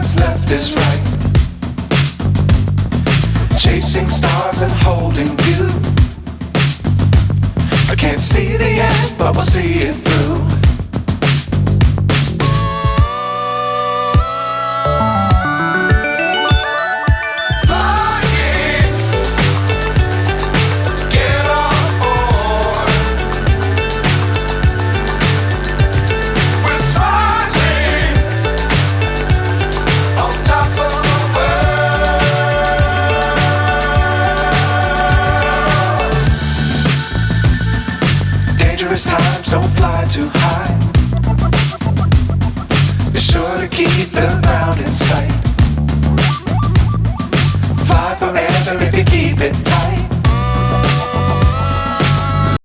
what's left is right. Chasing stars and holding you. I can't see the end, but we'll see it through. Times don't fly too high. Be sure to keep the ground in sight. Fly forever if you keep it